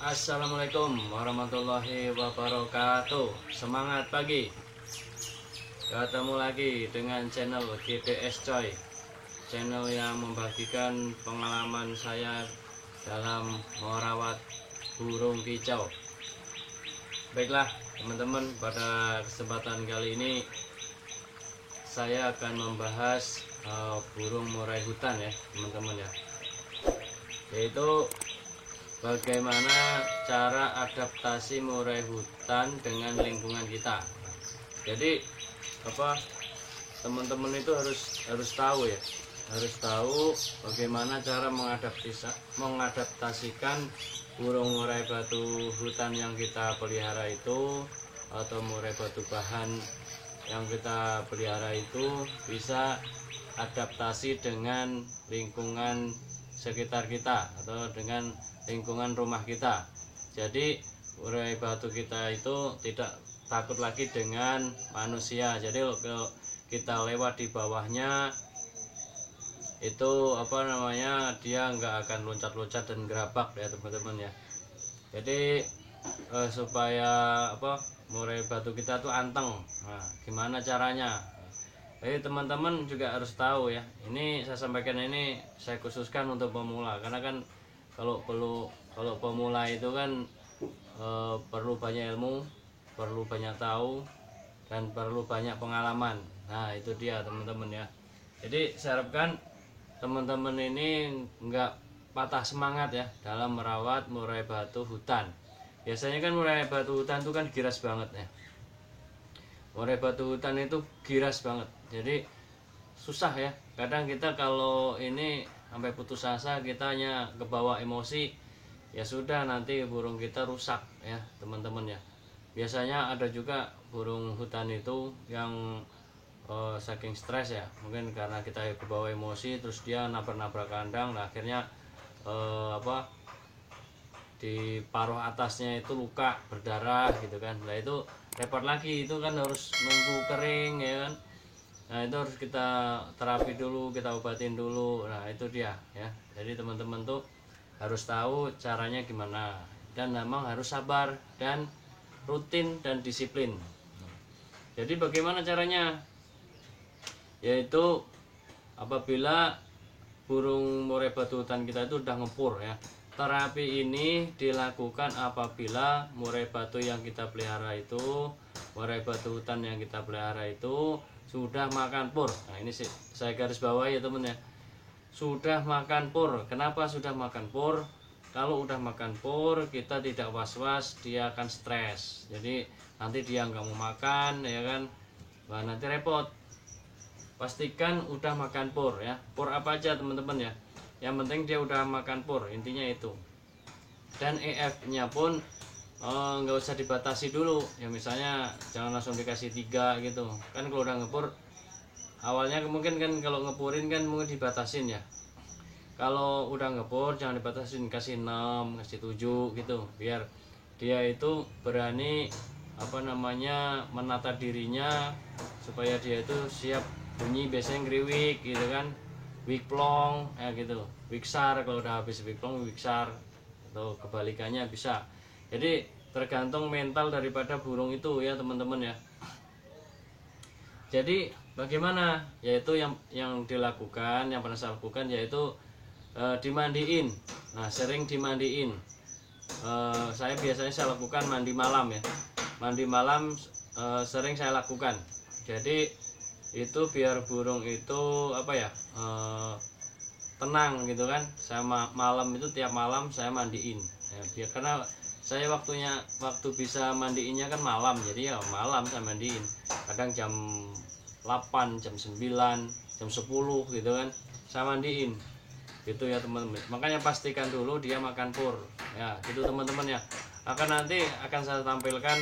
Assalamualaikum warahmatullahi wabarakatuh. Semangat pagi. Ketemu lagi dengan channel GPS Coy, channel yang membagikan pengalaman saya dalam merawat burung kicau. Baiklah teman-teman, pada kesempatan kali ini saya akan membahas burung murai hutan ya teman-teman ya, yaitu bagaimana cara adaptasi murai hutan dengan lingkungan kita. Jadi teman-teman itu harus tahu ya, harus tahu bagaimana cara mengadaptasikan burung murai batu hutan yang kita pelihara itu, atau murai batu bahan yang kita pelihara itu bisa adaptasi dengan lingkungan sekitar kita atau dengan lingkungan rumah kita. Jadi murai batu kita itu tidak takut lagi dengan manusia. Jadi kalau kita lewat di bawahnya itu dia nggak akan loncat-loncat dan gerabak ya teman-teman ya. Jadi supaya murai batu kita tuh anteng. Nah, gimana caranya? Jadi teman-teman juga harus tahu ya. Ini saya sampaikan, ini saya khususkan untuk pemula, karena kan kalau pemula itu kan perlu banyak ilmu, perlu banyak tahu, dan perlu banyak pengalaman. Nah itu dia teman-teman ya. Jadi saya harapkan teman-teman ini nggak patah semangat ya dalam merawat murai batu hutan. Biasanya kan murai batu hutan itu kan giras banget ya. Murai batu hutan itu giras banget, jadi susah ya. Kadang kita kalau ini sampai putus asa, kita hanya kebawa emosi, ya sudah nanti burung kita rusak ya teman-teman ya. Biasanya ada juga burung hutan itu yang saking stres ya, mungkin karena kita kebawa emosi terus dia nabrak-nabrak kandang. Nah, akhirnya di paruh atasnya itu luka, berdarah gitu kan. Nah itu repot lagi, itu kan harus nunggu kering ya kan. Nah itu harus kita terapi dulu, kita obatin dulu. Nah itu dia ya. Jadi teman-teman tuh harus tahu caranya gimana, dan memang harus sabar dan rutin dan disiplin. Jadi bagaimana caranya? Yaitu apabila burung murai batu hutan kita itu udah ngepur ya. Terapi ini dilakukan apabila murai batu yang kita pelihara itu, murai batu hutan yang kita pelihara itu sudah makan pur. Nah ini sih saya garis bawah ya temen ya, sudah makan pur. Kenapa sudah makan pur? Kalau udah makan pur kita tidak was-was dia akan stres. Jadi nanti dia nggak mau makan ya kan, wah nanti repot. Pastikan udah makan pur ya. Pur apa aja teman-teman ya, yang penting dia udah makan pur, intinya itu. Dan EF-nya pun nggak usah dibatasi dulu ya, misalnya jangan langsung dikasih 3 gitu kan. Kalau udah ngepur awalnya mungkin kan, kalau ngepurin kan mungkin dibatasin ya. Kalau udah ngepur jangan dibatasin, kasih 6, kasih 7 gitu, biar dia itu berani menata dirinya, supaya dia itu siap bunyi. Biasanya ngeriwik gitu kan, wigplong ya gitu, wiksar. Kalau udah habis wigplong, wiksar, atau kebalikannya bisa. Jadi tergantung mental daripada burung itu ya teman-teman ya. Jadi bagaimana? Yaitu yang dilakukan, yang pernah saya lakukan, yaitu dimandiin. Nah sering dimandiin. Saya biasanya saya lakukan mandi malam ya. Mandi malam sering saya lakukan. Jadi itu biar burung itu tenang gitu kan. Saya malam itu tiap malam saya mandiin ya, karena saya waktu bisa mandiinnya kan malam. Jadi ya malam saya mandiin, kadang jam 8, jam 9, jam 10 gitu kan saya mandiin gitu ya teman-teman. Makanya pastikan dulu dia makan pur ya gitu teman-teman ya. Nanti akan saya tampilkan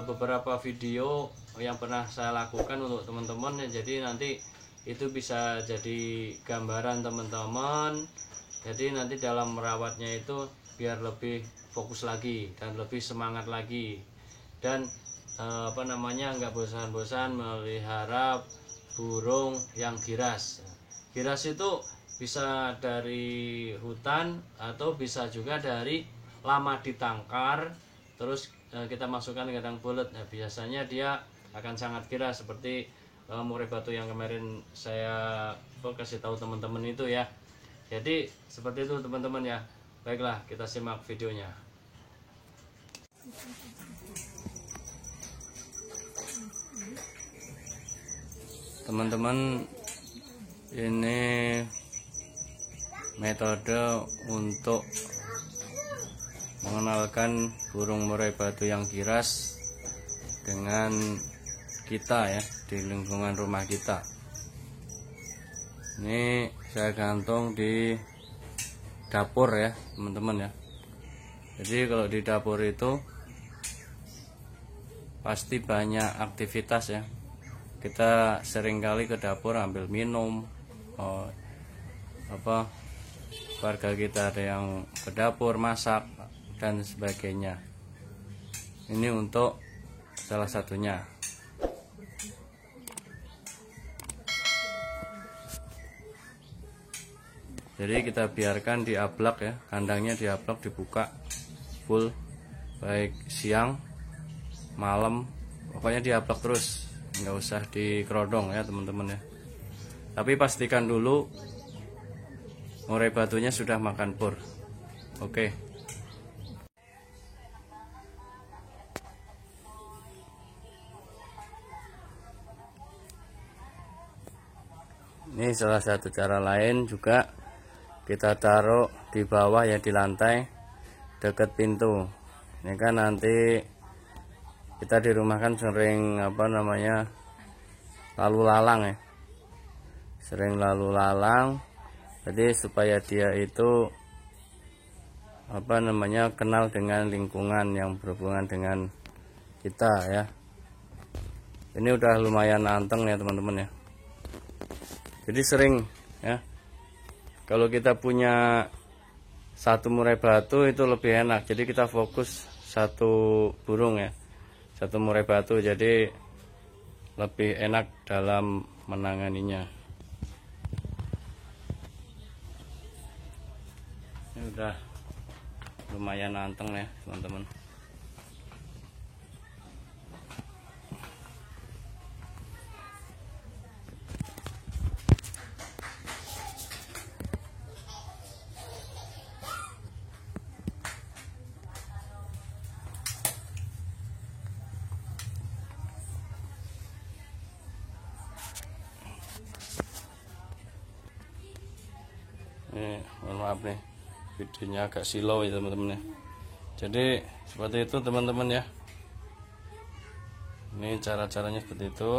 beberapa video yang pernah saya lakukan untuk teman-teman ya. Jadi nanti itu bisa jadi gambaran teman-teman. Jadi nanti dalam merawatnya itu biar lebih fokus lagi dan lebih semangat lagi, dan nggak bosan-bosan melihara burung yang giras. Giras itu bisa dari hutan atau bisa juga dari lama ditangkar terus kita masukkan ke kandang bulat, nah, biasanya dia akan sangat kira seperti murai batu yang kemarin saya kasih tahu teman-teman itu ya. Jadi seperti itu teman-teman ya. Baiklah, kita simak videonya. Teman-teman, ini metode untuk mengenalkan burung murai batu yang kiras dengan kita ya, di lingkungan rumah kita. Ini saya gantung di dapur ya teman-teman ya. Jadi kalau di dapur itu pasti banyak aktivitas ya. Kita seringkali ke dapur ambil minum, keluarga kita ada yang ke dapur masak dan sebagainya. Ini untuk salah satunya. Jadi kita biarkan diablak ya, kandangnya diablak, dibuka full, baik siang, malam, pokoknya diablak terus, nggak usah dikerodong ya teman-teman ya. Tapi pastikan dulu murai batunya sudah makan pur. Oke. Ini salah satu cara lain juga, kita taruh di bawah ya, di lantai dekat pintu. Ini kan nanti kita di rumah kan sering lalu lalang ya, sering lalu lalang. Jadi supaya dia itu kenal dengan lingkungan yang berhubungan dengan kita ya. Ini udah lumayan anteng ya teman-teman ya. Jadi sering ya, kalau kita punya satu murai batu itu lebih enak. Jadi kita fokus satu burung ya, satu murai batu, jadi lebih enak dalam menanganinya. Ini udah lumayan anteng ya teman-teman. Mohon maaf nih, videonya agak silau ya teman-teman ya. Jadi seperti itu teman-teman ya. Ini cara-caranya seperti itu.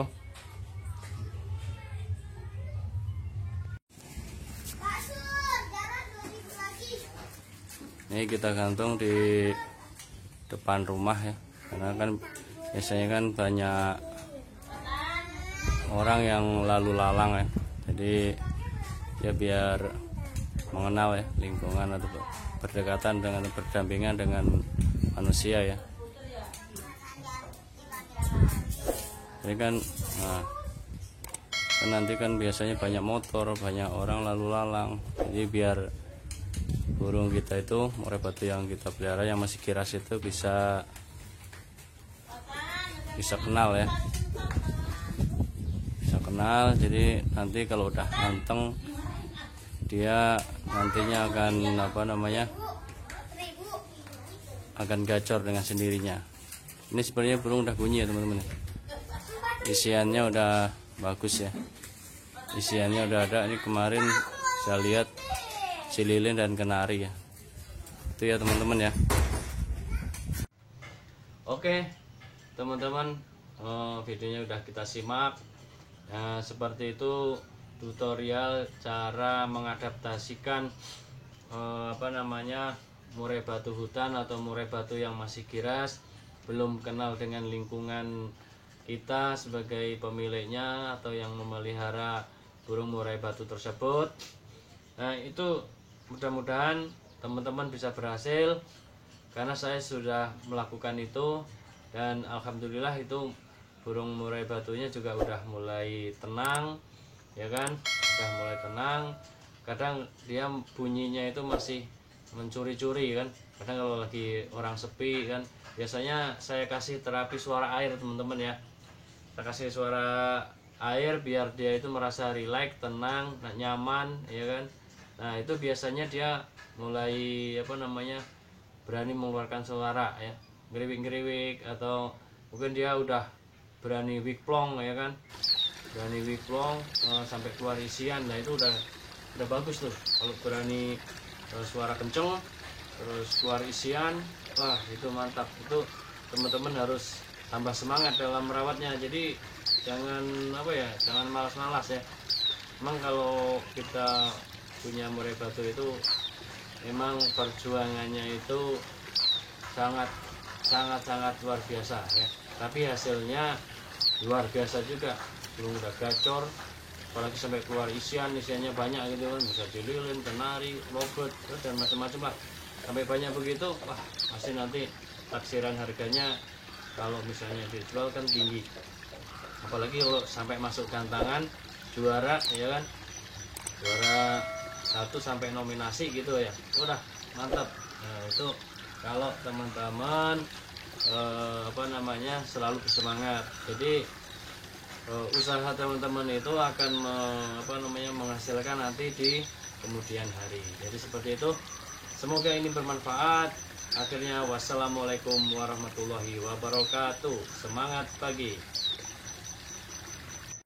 Ini kita gantung di depan rumah ya, karena kan biasanya kan banyak orang yang lalu lalang ya. Jadi ya biar mengenal ya lingkungan atau berdekatan dengan, berdampingan dengan manusia ya. Ini kan nanti kan biasanya banyak motor, banyak orang lalu lalang. Jadi biar burung kita itu, murai batu yang kita pelihara yang masih kiras itu bisa kenal ya, bisa kenal. Jadi nanti kalau udah ganteng, dia nantinya akan gacor dengan sendirinya. Ini sebenarnya burung udah bunyi ya teman-teman. Isiannya udah bagus ya, isiannya udah ada. Ini kemarin saya lihat si lilin dan kenari ya. Itu ya teman-teman ya. Oke teman-teman, videonya udah kita simak. Nah, seperti itu tutorial cara mengadaptasikan murai batu hutan atau murai batu yang masih kiras, belum kenal dengan lingkungan kita sebagai pemiliknya atau yang memelihara burung murai batu tersebut. Nah, itu mudah-mudahan teman-teman bisa berhasil, karena saya sudah melakukan itu dan alhamdulillah itu burung murai batunya juga udah mulai tenang ya kan, udah mulai tenang. Kadang dia bunyinya itu masih mencuri-curi kan, Kadang kalau lagi orang sepi kan, biasanya saya kasih terapi suara air teman-teman ya. Kita kasih suara air biar dia itu merasa rileks, tenang, nyaman, ya kan. Nah itu biasanya dia mulai berani mengeluarkan suara ya, geriwik-geriwik, atau mungkin dia udah berani wiplong ya kan, berani wiplong sampai keluar isian. Nah itu udah bagus tuh kalau berani suara kenceng terus keluar isian. Wah itu mantap, itu teman-teman harus tambah semangat dalam merawatnya. Jadi jangan jangan malas-malas ya. Memang kalau kita punya murai batu itu memang perjuangannya itu sangat luar biasa ya, tapi hasilnya luar biasa juga. Belum udah gacor, apalagi sampai keluar isiannya banyak gitu kan, bisa dililin, kenari, lobet, dan macam-macam lah, sampai banyak begitu. Wah pasti nanti taksiran harganya kalau misalnya dijual kan tinggi, apalagi kalau sampai masuk gantangan juara ya kan, juara 1 sampai nominasi gitu ya, udah mantap. Nah itu kalau teman-teman selalu bersemangat, jadi usaha teman-teman itu akan menghasilkan nanti di kemudian hari. Jadi seperti itu, semoga ini bermanfaat. Akhirnya wassalamualaikum warahmatullahi wabarakatuh. Semangat pagi.